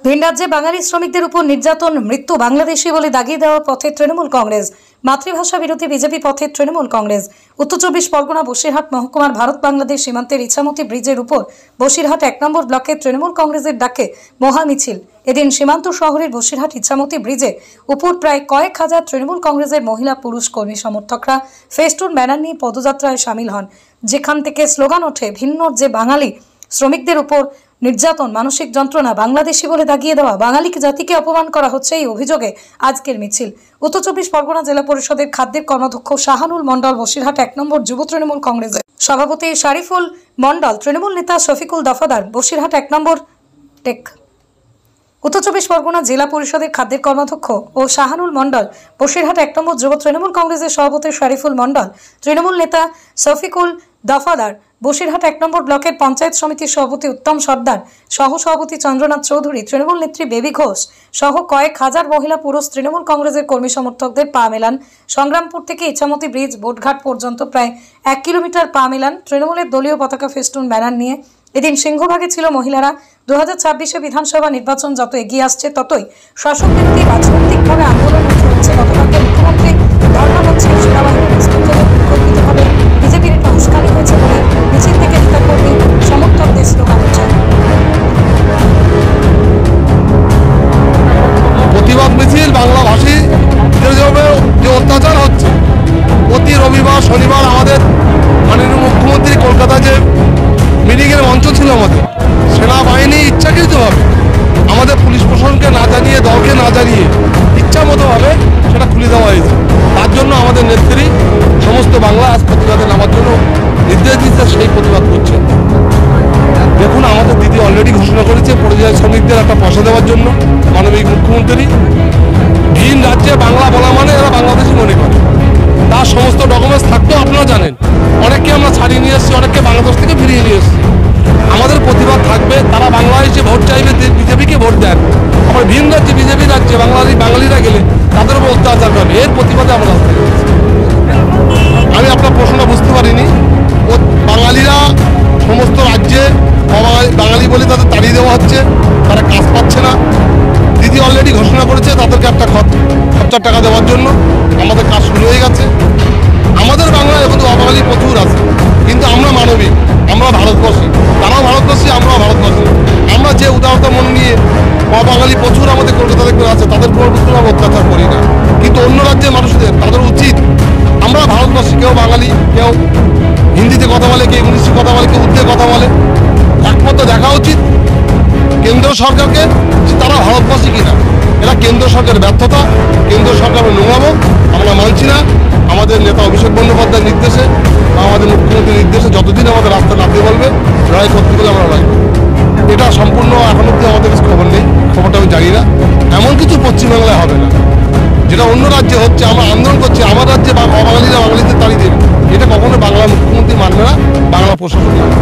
ভিন রাজ্যে বাঙালি শ্রমিকদের উপর নির্যাতন, মৃত্যু বাংলাদেশি বলে দাগিয়ে দেওয়ার পথে তৃণমূল কংগ্রেস। মাতৃভাষা বিরোধী বিজেপি পথে তৃণমূল কংগ্রেস। উত্তর 24 পরগনা বসিরহাট মহকুমার ভারত বাংলাদেশ সীমান্তের ইছামতি ব্রিজের উপর বসিরহাট 1 নম্বর ব্লকে তৃণমূল কংগ্রেসের ডাকে মহা মিছিল। এদিন সীমান্ত শহরের বসিরহাট ইছামতি ব্রিজে উপর প্রায় কয়েক হাজার তৃণমূল কংগ্রেসের মহিলা পুরুষ কর্মী সমর্থকরা ফেস্টুন ব্যানার নিয়ে পদযাত্রায় সামিল হন, যেখান থেকে স্লোগান ওঠে ভিন্ন যে বাঙালি শ্রমিকদের উপর নির্যাতন, মানসিক যন্ত্রণা, বাংলাদেশি বলে দাগিয়ে দেওয়া, বাঙালি জাতিকে অপমান করা হচ্ছে এই অভিযোগে আজকের মিছিল। উত্তর 24 পরগনা জেলা পরিষদের খাদ্যের কর্মাধ্যক্ষ শাহানুল মন্ডল, বসিরহাট 1 নম্বর যুব তৃণমূল কংগ্রেসের সভাপতি শারিফুল মন্ডল, তৃণমূল নেতা শফিকুল দফাদার, বসিরহাট 1 নম্বর টেক। উত্তর 24 পরগনা জেলা পরিষদের খাদ্যের কর্মাধ্যক্ষ ও শাহানুল মন্ডল, বসিরহাট 1 নম্বর যুব তৃণমূল কংগ্রেসের সভাপতি শারিফুল মন্ডল, তৃণমূল নেতা শফিকুল দফাদার, বসিরহাট 1 নম্বর ব্লকের পঞ্চায়েত সমিতির সভাপতি উত্তম সর্দার, সহ সভাপতি চন্দ্রনাথ চৌধুরী, তৃণমূল নেত্রী বেবি ঘোষ সহ কয়েক হাজার মহিলা পুরুষ তৃণমূল কংগ্রেসের কর্মী সমর্থকদের পা মেলান। সংগ্রামপুর থেকে ইছামতি ব্রিজ বোটঘাট পর্যন্ত প্রায় 1 কিলোমিটার পা মেলান তৃণমূলের দলীয় পতাকা ফেস্টুন ব্যানার নিয়ে। এদিন সিংহভাগে ছিল মহিলারা। 2026-এ বিধানসভা নির্বাচন যত এগিয়ে আসছে ততই শাসক বিরোধী রাজনৈতিকভাবে আন্দোলন হচ্ছে। গতকালকে মুখ্যমন্ত্রী ধর্মমঞ্চে সেনাবাহিনীর ইন্সপেক্টরের পরিকল্পিতভাবে বিজেপির একটা উস্কানি হয়েছে বলে মিছিল থেকে নেতাকর্মী সমর্থকদের স্লোগান উঠছে। প্রতিবাদ মিছিল বাংলাভাষী যে অত্যাচার হচ্ছে, প্রতি রবিবার শনিবার আমাদের মাননীয় মুখ্যমন্ত্রী কলকাতায় যে মিটিংয়ের মঞ্চ ছিল, আমাদের সেনাবাহিনী ইচ্ছাকৃতভাবে আমাদের পুলিশ প্রশাসনকে না জানিয়ে, দলকে না জানিয়ে ইচ্ছা মতোভাবে সেটা খুলে দেওয়া হয়েছে। তার জন্য আমাদের নেত্রী সমস্ত বাংলা আজ প্রতিবাদে নামার জন্য নির্দেশ দিচ্ছে, সেই প্রতিবাদ করছে। দেখুন, আমাদের দিদি অলরেডি ঘোষণা করেছে পরিযায়ী শ্রমিকদের একটা পয়সা দেওয়ার জন্য। মাননীয় মুখ্যমন্ত্রী ভিন রাজ্যে বাংলা বলা মানে এরা বাংলাদেশি মনে করে। তার সমস্ত ডকুমেন্টস থাকতেও আপনারা জানেন, অনেককে আমরা ছাড়িয়ে নিয়ে এসেছি, অনেককে বাংলাদেশ থেকে ফিরিয়ে নিয়ে এসেছি। আমাদের প্রতিবাদ থাকবে, তারা বাংলাদেশে ভোট চাইবে, বিজেপিকে ভোট দেন। আবার ভিন রাজ্যে বিজেপি রাজ্যে বাঙালিরা গেলে তাদের উপর অত্যাচার করবে, এর প্রতিবাদে আমরা রাস্তায় গেছি। আমি আপনার প্রশ্নটা বুঝতে পারিনি। বাঙালিরা সমস্ত রাজ্যে বাঙালি বলে তাদের তাড়িয়ে দেওয়া হচ্ছে, তারা কাজ পাচ্ছে না। দিদি অলরেডি ঘোষণা করেছে তাদেরকে একটা খরচার টাকা দেওয়ার জন্য। আমাদের কাজ শুরু হয়ে গেছে। আমাদের বাংলায় এবং অবাঙালি প্রচুর আছে, কিন্তু আমরা মানবিক, আমরা ভারতবর্ষী, তারাও ভারতবর্ষী, আমরাও ভারতবর্ষী। আমরা যে উদারতা মন নিয়ে অবাঙালি প্রচুর আমাদের কলকাতা থেকে আছে, তাদের উপর আমরা অত্যাচার করি না। কিন্তু অন্য রাজ্যের মানুষদের তাদের উচিত, আমরা ভারতবর্ষী, কেউ বাঙালি, কেউ হিন্দিতে কথা বলে, কেউ ইংলিশে কথা বলে, কেউ উর্দুতে কথা বলে, একমাত্র দেখা উচিত কেন্দ্র সরকারকে যে তারা ভারতবাসী কিনা। এরা কেন্দ্র সরকারের ব্যর্থতা, কেন্দ্র সরকারের নোংরামো আমরা মানছি না। আমাদের নেতা অভিষেক বন্দ্যোপাধ্যায়ের নির্দেশে, আমাদের মুখ্যমন্ত্রীর নির্দেশে যতদিন আমাদের রাস্তা নামতে বলবে লড়াই করতে গেলে আমরা লড়াই। এটা সম্পূর্ণ এখন অব্দি আমাদের কাছে খবর নেই, খবরটা আমি জানি না। এমন কিছু পশ্চিমবাংলায় হবে না যেটা অন্য রাজ্যে হচ্ছে। আমরা আন্দোলন করছি, আমার রাজ্যে বাঙালিরা বাঙালিদের তাড়িয়ে দেবে, এটা কখনো বাংলা মুখ্যমন্ত্রী মানবে না, বাংলা প্রশাসন মানবে।